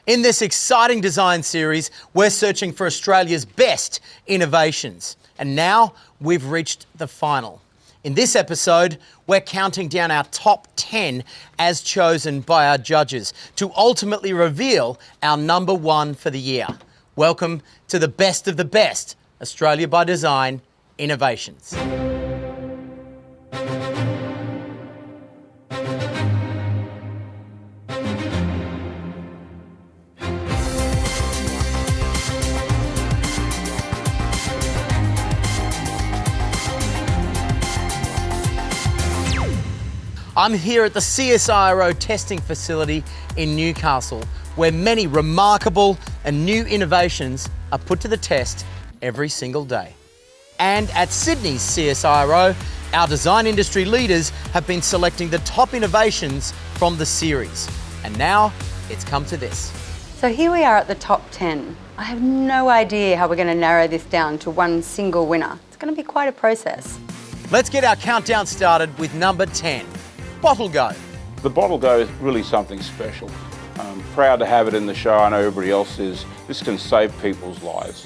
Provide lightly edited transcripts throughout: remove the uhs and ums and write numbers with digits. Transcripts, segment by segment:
In this exciting design series, we're searching for Australia's best innovations. And now we've reached the final. In this episode, we're counting down our top 10 as chosen by our judges to ultimately reveal our number one for the year. Welcome to the best of the best Australia by Design innovations. I'm here at the CSIRO testing facility in Newcastle, where many remarkable and new innovations are put to the test every single day. And at Sydney's CSIRO, our design industry leaders have been selecting the top innovations from the series. And now it's come to this. So here we are at the top 10. I have no idea how we're going to narrow this down to one single winner. It's going to be quite a process. Let's get our countdown started with number 10. Bottle Go. The Bottle Go is really something special. I'm proud to have it in the show. I know everybody else is. This can save people's lives.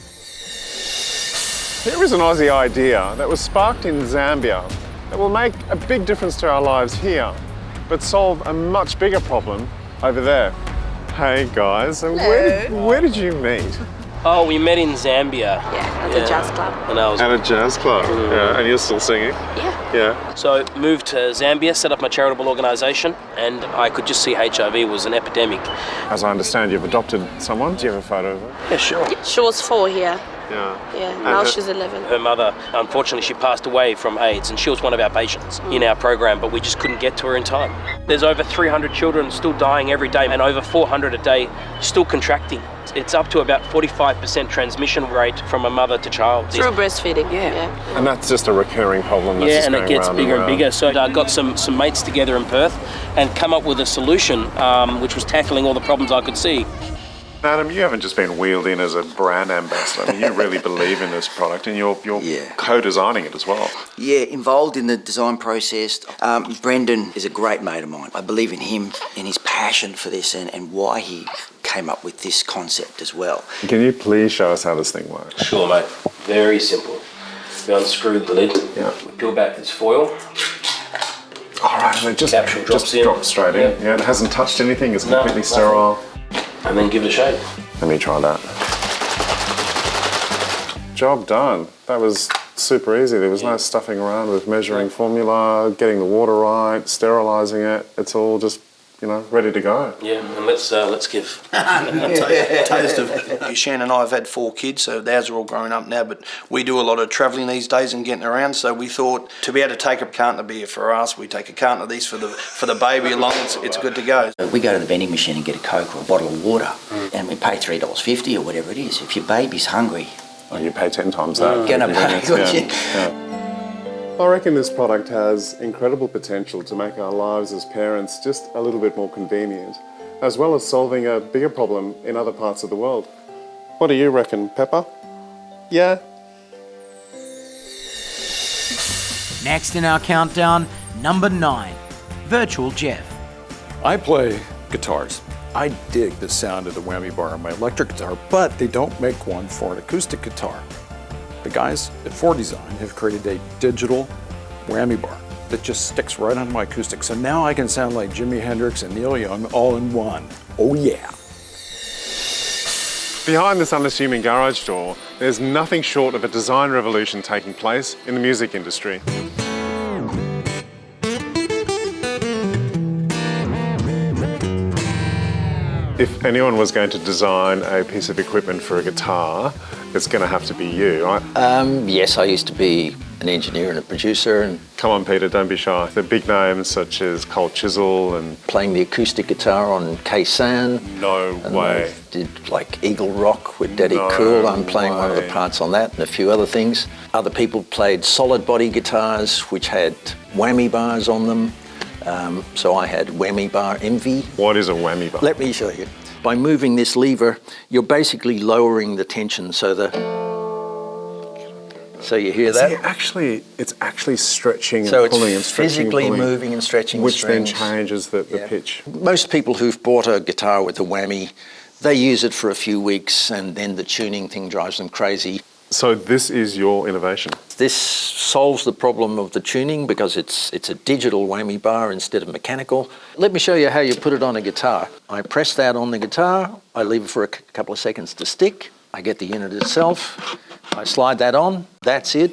Here is an Aussie idea that was sparked in Zambia that will make a big difference to our lives here, but solve a much bigger problem over there. Hey guys, and where did you meet? Oh, we met in Zambia. Yeah, at the jazz club. And I was At a jazz club. Yeah, and you're still singing? Yeah. Yeah. So moved to Zambia, set up my charitable organisation, and I could just see HIV was an epidemic. As I understand, you've adopted someone. Do you have a photo of her? Yeah, sure. She was 4 here. Yeah. Yeah, now she's 11. Her mother, unfortunately, she passed away from AIDS, and she was one of our patients in our program, but we just couldn't get to her in time. There's over 300 children still dying every day, and over 400 a day still contracting. It's up to about 45% transmission rate from a mother to child. Through breastfeeding. Yeah. And that's just a recurring problem that's Yeah, just and going it gets round bigger and round. bigger. So I got some mates together in Perth and come up with a solution which was tackling all the problems I could see. Adam, you haven't just been wheeled in as a brand ambassador. I mean, you really believe in this product and you're co-designing it as well. Yeah, involved in the design process. Brendan is a great mate of mine. I believe in him and his passion for this and why he came up with this concept as well. Can you please show us how this thing works? Sure, mate. Very simple. We unscrew the lid. Yeah. We peel back this foil. All right, and it just Capsule drops in. drops straight in. Yeah, it hasn't touched anything. It's completely sterile. And then give it a shake. Let me try that. Job done. That was super easy. There was no stuffing around with measuring formula, getting the water right, sterilising it. It's all just, ready to go. Yeah, and let's give a taste of it. Shan and I have had 4 kids, so theirs are all grown up now, but we do a lot of travelling these days and getting around, so we thought to be able to take a carton of beer for us, we take a carton of these for the baby along, it's good to go. We go to the vending machine and get a Coke or a bottle of water and we pay $3.50 or whatever it is. If your baby's hungry, you pay 10 times that. Gonna pay, would you? Yeah. I reckon this product has incredible potential to make our lives as parents just a little bit more convenient, as well as solving a bigger problem in other parts of the world. What do you reckon, Pepper? Yeah? Next in our countdown, number 9, Virtual Jeff. I play guitars. I dig the sound of the whammy bar on my electric guitar, but they don't make one for an acoustic guitar. The guys at FebriNEX have created a digital whammy bar that just sticks right on my acoustic. So now I can sound like Jimi Hendrix and Neil Young all in one. Oh yeah. Behind this unassuming garage door, there's nothing short of a design revolution taking place in the music industry. If anyone was going to design a piece of equipment for a guitar, it's going to have to be you, right? Yes, I used to be an engineer and a producer. And come on, Peter, don't be shy. The big names such as Cold Chisel and... playing the acoustic guitar on K-San. No way. I did like Eagle Rock with Daddy Cool. I'm playing one of the parts on that and a few other things. Other people played solid body guitars which had whammy bars on them. So I had whammy bar envy. What is a whammy bar? Let me show you. By moving this lever, you're basically lowering the tension so you hear that? It's actually stretching so and pulling and it's stretching physically and pulling, moving and stretching which the then strings. changes the pitch. Most people who've bought a guitar with a whammy, They use it for a few weeks and then the tuning thing drives them crazy. So this is your innovation? This solves the problem of the tuning because it's a digital whammy bar instead of mechanical. Let me show you how you put it on a guitar. I press that on the guitar, I leave it for a couple of seconds to stick, I get the unit itself, I slide that on, that's it.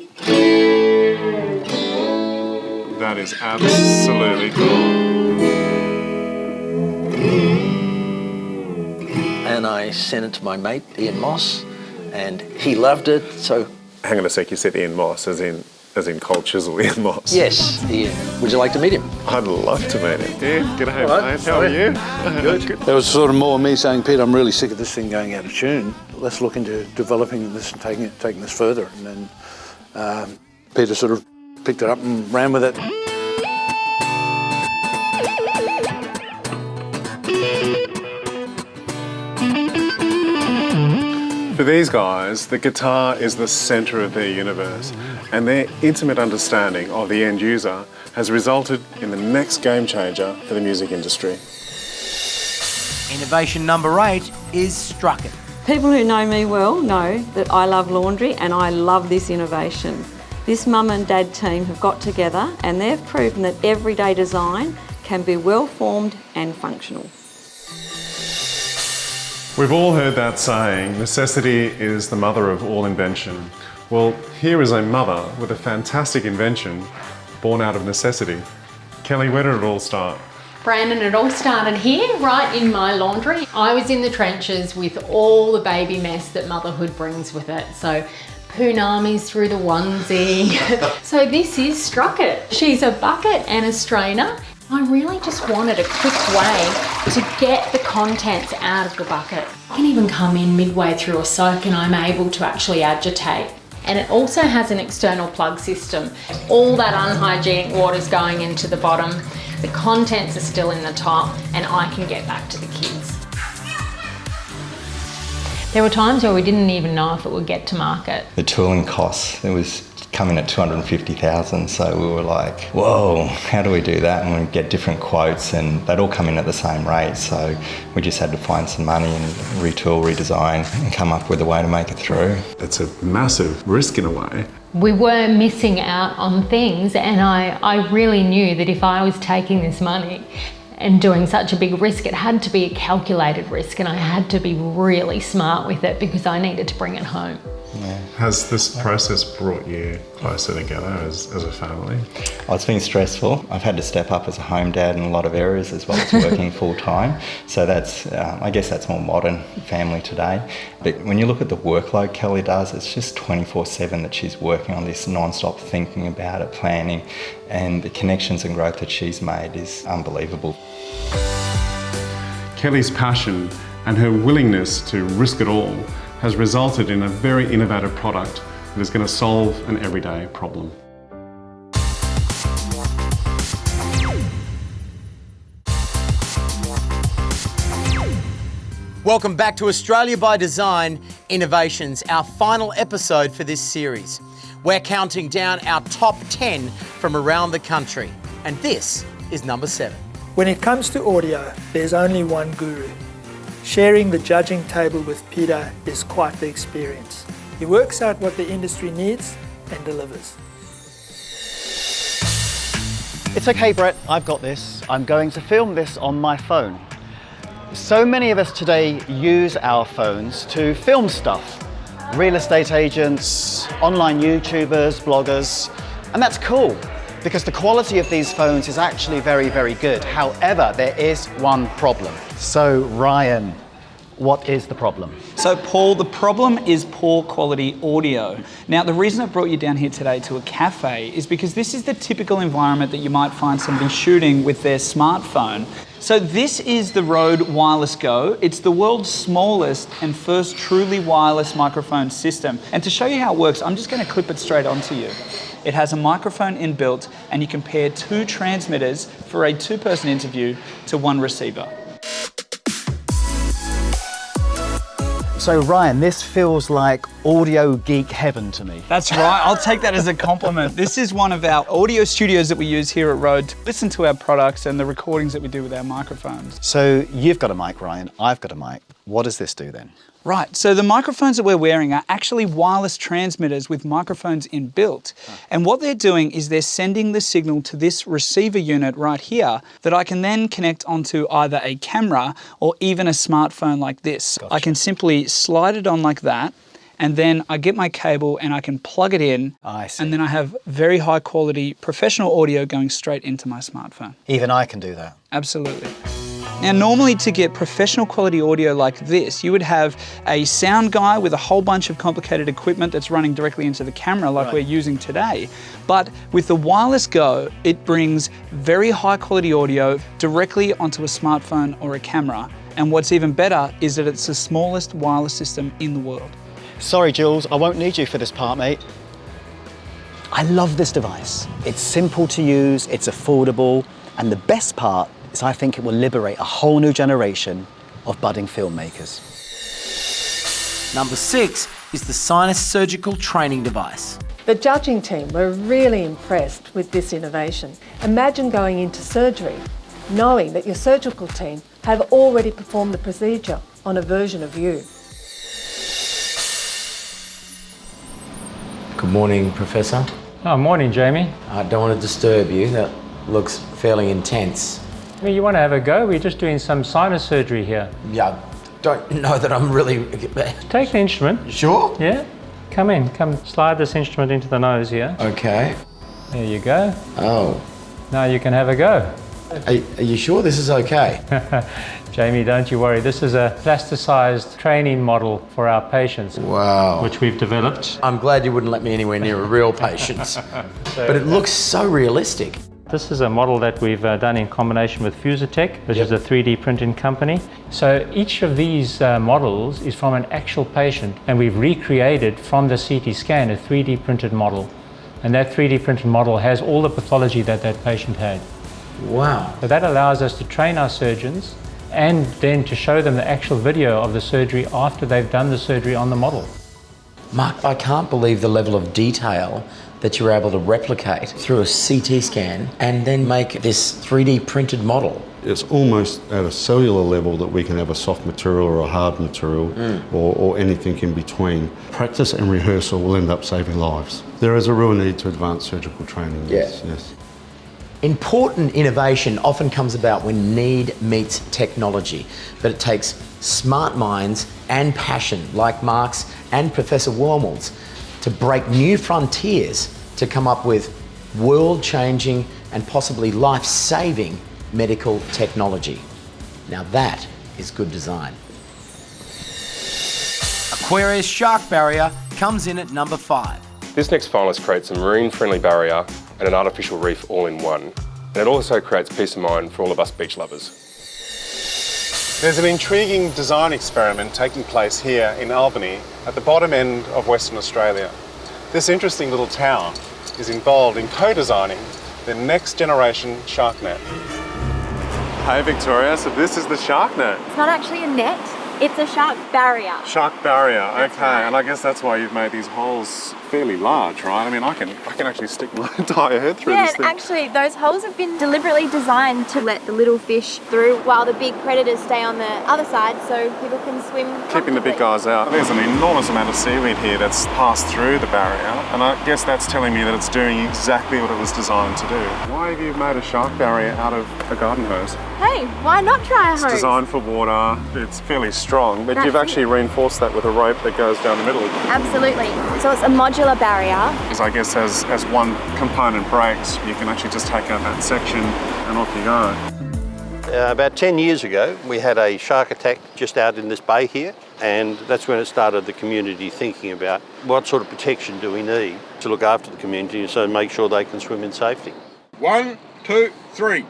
That is absolutely cool. And I sent it to my mate, Ian Moss, and he loved it, so... Hang on a sec, you said Ian Moss, as in Cold Chisel Ian Moss? Yes, Ian. Would you like to meet him? I'd love to meet him. Yeah, g'day, mate. How are you? Good. There was sort of more me saying, Pete, I'm really sick of this thing going out of tune. Let's look into developing this and taking this further. And then Peter sort of picked it up and ran with it. For these guys, the guitar is the centre of their universe, and their intimate understanding of the end user has resulted in the next game changer for the music industry. Innovation number 8 is Strucket. People who know me well know that I love laundry and I love this innovation. This mum and dad team have got together and they've proven that everyday design can be well formed and functional. We've all heard that saying, necessity is the mother of all invention. Well, here is a mother with a fantastic invention born out of necessity. Kelly, where did it all start? Brandon, it all started here, right in my laundry. I was in the trenches with all the baby mess that motherhood brings with it. So punamis through the onesie. So this is Strucket. She's a bucket and a strainer. I really just wanted a quick way to get the contents out of the bucket. I can even come in midway through a soak and I'm able to actually agitate. And it also has an external plug system. All that unhygienic water's going into the bottom, the contents are still in the top, and I can get back to the kids. There were times where we didn't even know if it would get to market. The tooling costs, it was coming at 250,000, so we were like, whoa, how do we do that? And we get different quotes and they'd all come in at the same rate, so we just had to find some money and retool, redesign and come up with a way to make it through. It's a massive risk in a way. We were missing out on things, and I really knew that if I was taking this money and doing such a big risk, it had to be a calculated risk, and I had to be really smart with it because I needed to bring it home. Yeah. Has this process brought you closer together as a family? Oh, it's been stressful. I've had to step up as a home dad in a lot of areas as well as working full time. So that's, I guess that's more modern family today. But when you look at the workload Kelly does, it's just 24/7 that she's working on this non-stop, thinking about it, planning, and the connections and growth that she's made is unbelievable. Kelly's passion and her willingness to risk it all has resulted in a very innovative product that is going to solve an everyday problem. Welcome back to Australia by Design Innovations, our final episode for this series. We're counting down our top 10 from around the country, and this is number 7. When it comes to audio, there's only one guru. Sharing the judging table with Peter is quite the experience. He works out what the industry needs and delivers. It's okay, Brett, I've got this. I'm going to film this on my phone. So many of us today use our phones to film stuff. Real estate agents, online YouTubers, bloggers, and that's cool because the quality of these phones is actually very, very good. However, there is one problem. So Ryan, what is the problem? So Paul, the problem is poor quality audio. Now, the reason I brought you down here today to a cafe is because this is the typical environment that you might find somebody shooting with their smartphone. So this is the Rode Wireless Go. It's the world's smallest and first truly wireless microphone system. And to show you how it works, I'm just going to clip it straight onto you. It has a microphone inbuilt, and you can pair 2 transmitters for a 2-person interview to 1 receiver. So Ryan, this feels like audio geek heaven to me. That's right, I'll take that as a compliment. This is one of our audio studios that we use here at Rode to listen to our products and the recordings that we do with our microphones. So you've got a mic, Ryan, I've got a mic. What does this do then? Right, so the microphones that we're wearing are actually wireless transmitters with microphones inbuilt. And what they're doing is they're sending the signal to this receiver unit right here that I can then connect onto either a camera or even a smartphone like this. I can simply slide it on like that, and then I get my cable and I can plug it in. I see. And then I have very high quality professional audio going straight into my smartphone. Even I can do that. Absolutely. Now, normally to get professional quality audio like this, you would have a sound guy with a whole bunch of complicated equipment that's running directly into the camera like we're using today. But with the Wireless Go, it brings very high quality audio directly onto a smartphone or a camera. And what's even better is that it's the smallest wireless system in the world. Sorry, Jules, I won't need you for this part, mate. I love this device. It's simple to use, it's affordable, and the best part is I think it will liberate a whole new generation of budding filmmakers. Number 6 is the Sinus Surgical Training Device. The judging team were really impressed with this innovation. Imagine going into surgery knowing that your surgical team have already performed the procedure on a version of you. Good morning, Professor. Oh, morning, Jamie. I don't want to disturb you. That looks fairly intense. Well, you want to have a go? We're just doing some sinus surgery here. Yeah, I don't know that I'm really... Take the instrument. Sure? Yeah. Come in. Come slide this instrument into the nose here. Okay. There you go. Oh. Now you can have a go. Are you sure this is okay? Jamie, don't you worry. This is a plasticized training model for our patients. Wow. Which we've developed. I'm glad you wouldn't let me anywhere near a real patient. But it looks so realistic. This is a model that we've done in combination with Fusitech, which is a 3D printing company. So each of these models is from an actual patient, and we've recreated from the CT scan a 3D printed model. And that 3D printed model has all the pathology that that patient had. Wow. So that allows us to train our surgeons and then to show them the actual video of the surgery after they've done the surgery on the model. Mark, I can't believe the level of detail that you're able to replicate through a CT scan and then make this 3D printed model. It's almost at a cellular level that we can have a soft material or a hard material or anything in between. Practice and rehearsal will end up saving lives. There is a real need to advance surgical training. Yes. Important innovation often comes about when need meets technology, but it takes smart minds and passion like Mark's and Professor Wormel's to break new frontiers to come up with world-changing and possibly life-saving medical technology. Now that is good design. Aquarius Shark Barrier comes in at number 5. This next finalist creates a marine-friendly barrier and an artificial reef all in one. And it also creates peace of mind for all of us beach lovers. There's an intriguing design experiment taking place here in Albany at the bottom end of Western Australia. This interesting little town is involved in co-designing the next generation shark net. Hey Victoria, so this is the shark net. It's not actually a net, it's a shark barrier. Shark barrier, okay, and I guess that's why you've made these holes fairly large, right? I mean, I can actually stick my entire head through this thing. Yeah, actually, those holes have been deliberately designed to let the little fish through while the big predators stay on the other side so people can swim Keeping the big guys out. There's an enormous amount of seaweed here that's passed through the barrier, and I guess that's telling me that it's doing exactly what it was designed to do. Why have you made a shark barrier out of a garden hose? Hey, why not try a hose? It's designed for water, it's fairly strong, but you've actually reinforced that with a rope that goes down the middle. Absolutely. So it's a modular barrier. Because I guess as one component breaks, you can actually just take out that section and off you go. About 10 years ago, we had a shark attack just out in this bay here, and that's when it started the community thinking about what sort of protection do we need to look after the community and so make sure they can swim in safety. 1, 2, 3.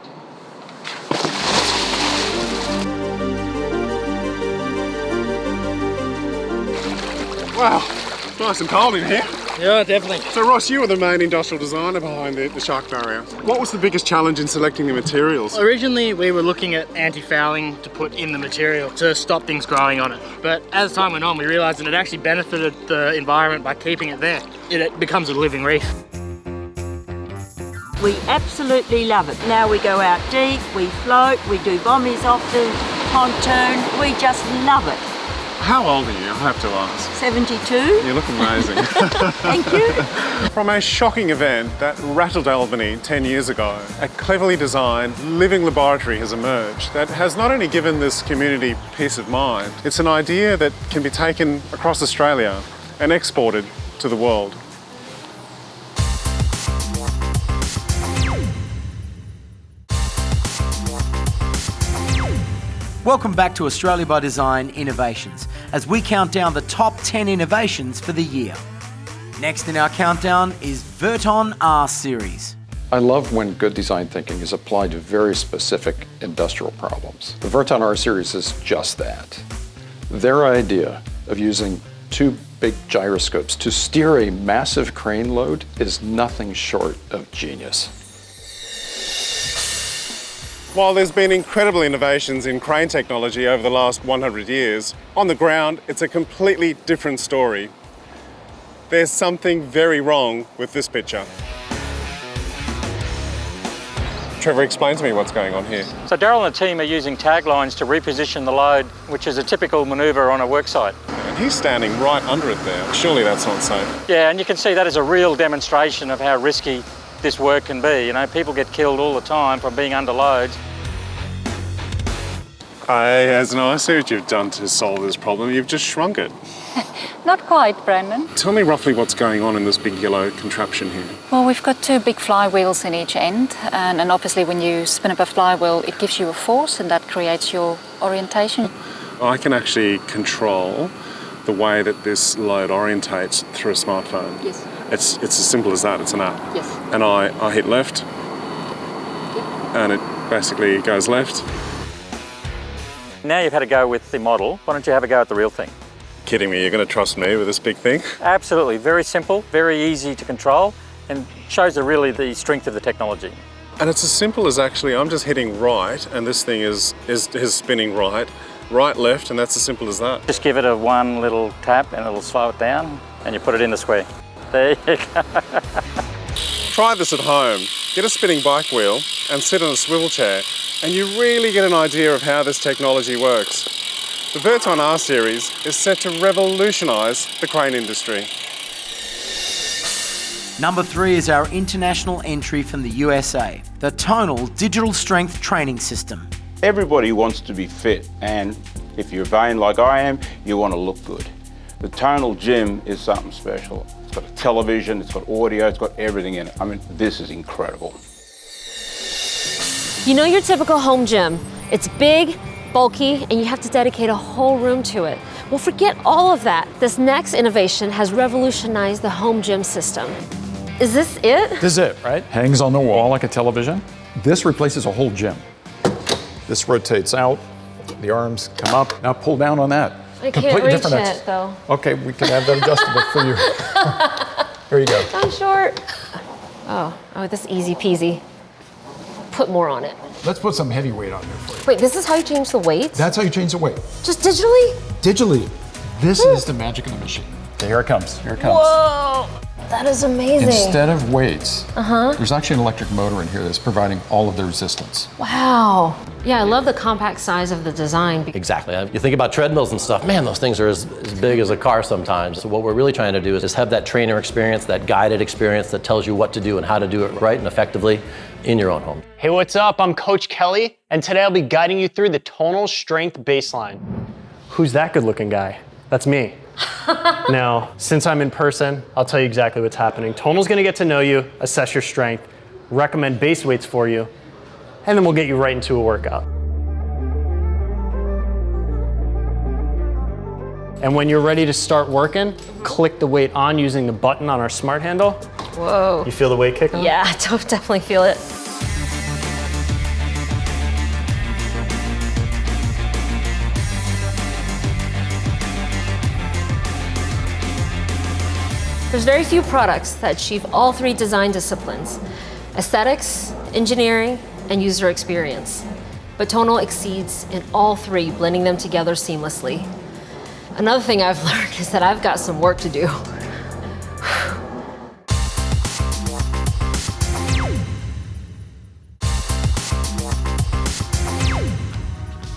Wow, it's nice and cold in here. Yeah, definitely. So Ross, you were the main industrial designer behind the shark barrier. What was the biggest challenge in selecting the materials? Originally we were looking at anti-fouling to put in the material to stop things growing on it. But as time went on we realised that it actually benefited the environment by keeping it there. It becomes a living reef. We absolutely love it. Now we go out deep, we float, we do bombies often. pontoon. We just love it. How old are you, I have to ask? 72. You look amazing. Thank you. From a shocking event that rattled Albany 10 years ago, a cleverly designed living laboratory has emerged that has not only given this community peace of mind, it's an idea that can be taken across Australia and exported to the world. Welcome back to Australia by Design Innovations as we count down the top 10 innovations for the year. Next in our countdown is Vert R series. I love when good design thinking is applied to very specific industrial problems. The Vert R series is just that. Their idea of using two big gyroscopes to steer a massive crane load is nothing short of genius. While there's been incredible innovations in crane technology over the last 100 years, on the ground it's a completely different story. There's something very wrong with this picture. Trevor, explain to me what's going on here. So Daryl and the team are using taglines to reposition the load, which is a typical manoeuvre on a worksite. And he's standing right under it there. Surely that's not safe. Yeah, and you can see that is a real demonstration of how risky this work can be. You know, people get killed all the time from being under loads. Hey, Asna, I see what you've done to solve this problem. You've just shrunk it. Not quite, Brandon. Tell me roughly what's going on in this big yellow contraption here. Well, we've got two big flywheels in each end, and obviously when you spin up a flywheel, it gives you a force and that creates your orientation. I can actually control the way that this load orientates through a smartphone. Yes. It's as simple as that, it's an app. Yes. And I hit left, and it basically goes left. Now you've had a go with the model, why don't you have a go at the real thing? Kidding me, you're going to trust me with this big thing? Absolutely, very simple, very easy to control, and shows really the strength of the technology. And it's as simple as actually, I'm just hitting right, and this thing is spinning right, left, and that's as simple as that. Just give it a one little tap and it'll slow it down, and you put it in the square. There you go. Try this at home. Get a spinning bike wheel and sit on a swivel chair, and you really get an idea of how this technology works. The Vert R series is set to revolutionise the crane industry. Number 3 is our international entry from the USA, the Tonal Digital Strength Training System. Everybody wants to be fit, and if you're vain like I am, you want to look good. The Tonal Gym is something special. It's got a television, it's got audio, it's got everything in it. I mean, this is incredible. You know your typical home gym. It's big, bulky, and you have to dedicate a whole room to it. Well, forget all of that. This next innovation has revolutionized the home gym system. Is this it? This is it, right? Hangs on the wall like a television. This replaces a whole gym. This rotates out, the arms come up. Now pull down on that. I can't reach it, though. Okay, we can have that adjustable for you. Here you go. I'm short. Oh, this is easy peasy. Put more on it. Let's put some heavy weight on there for you. Wait, this is how you change the weight? That's how you change the weight. Just digitally? Digitally. This is the magic of the machine. Okay, here it comes. Here it comes. Whoa, that is amazing. Instead of weights, there's actually an electric motor in here that's providing all of the resistance. Wow. Yeah, I love the compact size of the design. Exactly. You think about treadmills and stuff, man, those things are as big as a car sometimes. So what we're really trying to do is have that trainer experience, that guided experience that tells you what to do and how to do it right and effectively in your own home. Hey, what's up? I'm Coach Kelly, and today I'll be guiding you through the tonal strength baseline. Who's that good looking guy? That's me. Now, since I'm in person, I'll tell you exactly what's happening. Tonal's gonna get to know you, assess your strength, recommend base weights for you, and then we'll get you right into a workout. And when you're ready to start working, click the weight on using the button on our smart handle. Whoa. You feel the weight kick on? Yeah, I definitely feel it. There's very few products that achieve all three design disciplines: aesthetics, engineering, and user experience. But Tonal exceeds in all three, blending them together seamlessly. Another thing I've learned is that I've got some work to do.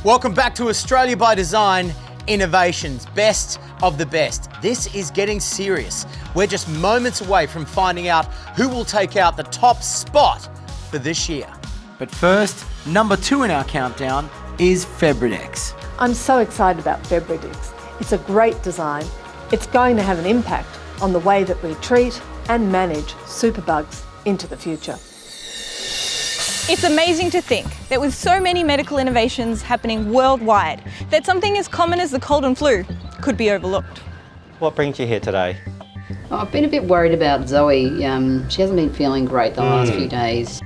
Welcome back to Australia by Design Innovations, best of the best. This is getting serious. We're just moments away from finding out who will take out the top spot for this year. But first, number 2 in our countdown is FebriNEX. I'm so excited about FebriNEX. It's a great design. It's going to have an impact on the way that we treat and manage superbugs into the future. It's amazing to think that with so many medical innovations happening worldwide, that something as common as the cold and flu could be overlooked. What brings you here today? I've been a bit worried about Zoe. She hasn't been feeling great the last few days.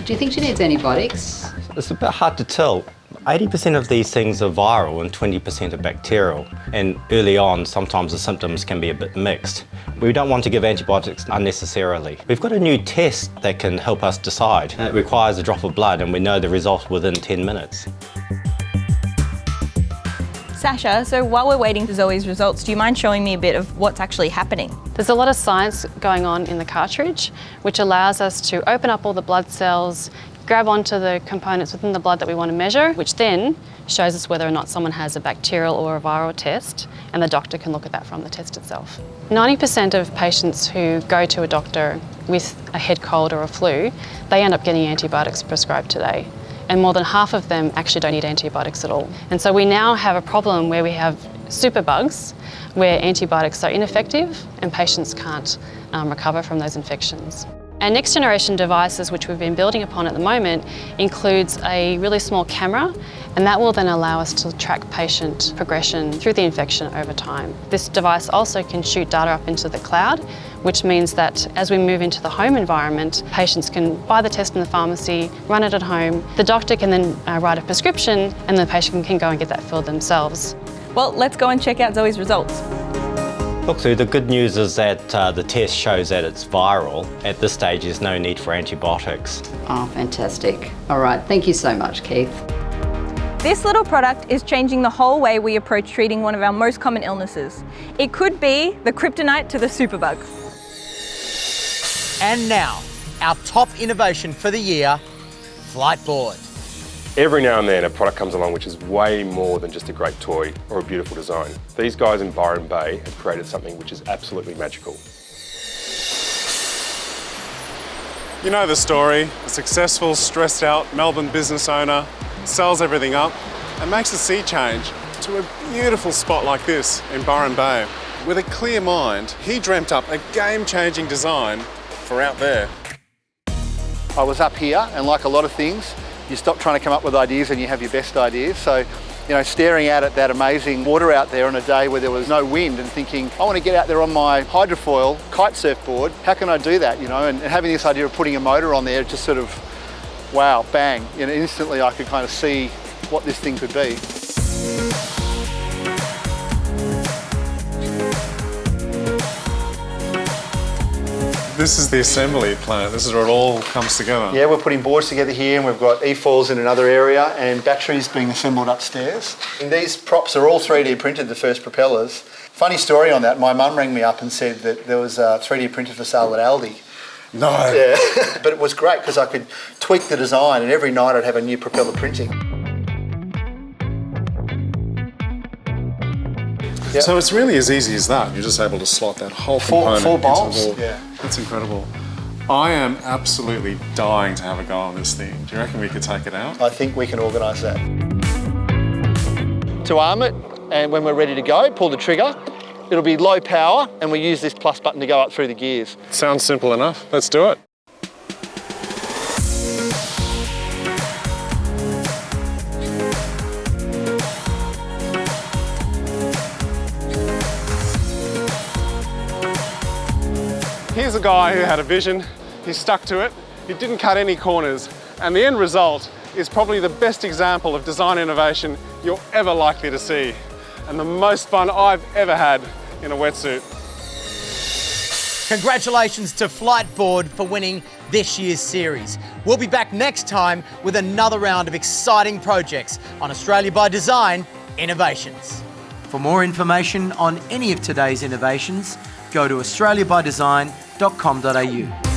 Do you think she needs antibiotics? It's a bit hard to tell. 80% of these things are viral and 20% are bacterial. And early on, sometimes the symptoms can be a bit mixed. We don't want to give antibiotics unnecessarily. We've got a new test that can help us decide. It requires a drop of blood and we know the result within 10 minutes. Sasha, so while we're waiting for Zoe's results, do you mind showing me a bit of what's actually happening? There's a lot of science going on in the cartridge, which allows us to open up all the blood cells, grab onto the components within the blood that we want to measure, which then shows us whether or not someone has a bacterial or a viral test, and the doctor can look at that from the test itself. 90% of patients who go to a doctor with a head cold or a flu, they end up getting antibiotics prescribed today. And more than half of them actually don't need antibiotics at all. And so we now have a problem where we have superbugs, where antibiotics are ineffective and patients can't recover from those infections. Our next generation devices, which we've been building upon at the moment, includes a really small camera, and that will then allow us to track patient progression through the infection over time. This device also can shoot data up into the cloud, which means that as we move into the home environment, patients can buy the test in the pharmacy, run it at home. The doctor can then write a prescription, and the patient can go and get that filled themselves. Well, let's go and check out Zoe's results. Look, Sue, the good news is that the test shows that it's viral. At this stage, there's no need for antibiotics. Oh, fantastic. All right, thank you so much, Keith. This little product is changing the whole way we approach treating one of our most common illnesses. It could be the kryptonite to the superbug. And now, our top innovation for the year, Flightboard. Every now and then a product comes along which is way more than just a great toy or a beautiful design. These guys in Byron Bay have created something which is absolutely magical. You know the story. A successful, stressed out Melbourne business owner sells everything up and makes a sea change to a beautiful spot like this in Byron Bay. With a clear mind, he dreamt up a game-changing design for out there. I was up here, and like a lot of things, you stop trying to come up with ideas and you have your best ideas. So, you know, staring out at that amazing water out there on a day where there was no wind and thinking, I want to get out there on my hydrofoil kite surfboard. How can I do that, you know? And having this idea of putting a motor on there, just sort of, wow, bang. You know, instantly I could kind of see what this thing could be. This is the assembly plant. This is where it all comes together. Yeah, we're putting boards together here, and we've got e-foils in another area and batteries being assembled upstairs. And these props are all 3D printed, the first propellers. Funny story on that, my mum rang me up and said that there was a 3D printer for sale at Aldi. No. Yeah, but it was great because I could tweak the design and every night I'd have a new propeller printing. Yep. So it's really as easy as that. You're just able to slot that whole component four into the bolts. board. Yeah. That's incredible. I am absolutely dying to have a go on this thing. Do you reckon we could take it out? I think we can organise that. To arm it, and when we're ready to go, pull the trigger. It'll be low power, and we use this plus button to go up through the gears. Sounds simple enough. Let's do it. Here's a guy who had a vision, he stuck to it, he didn't cut any corners, and the end result is probably the best example of design innovation you're ever likely to see, and the most fun I've ever had in a wetsuit. Congratulations to Flightboard for winning this year's series. We'll be back next time with another round of exciting projects on Australia by Design Innovations. For more information on any of today's innovations, go to australiabydesign.com.au.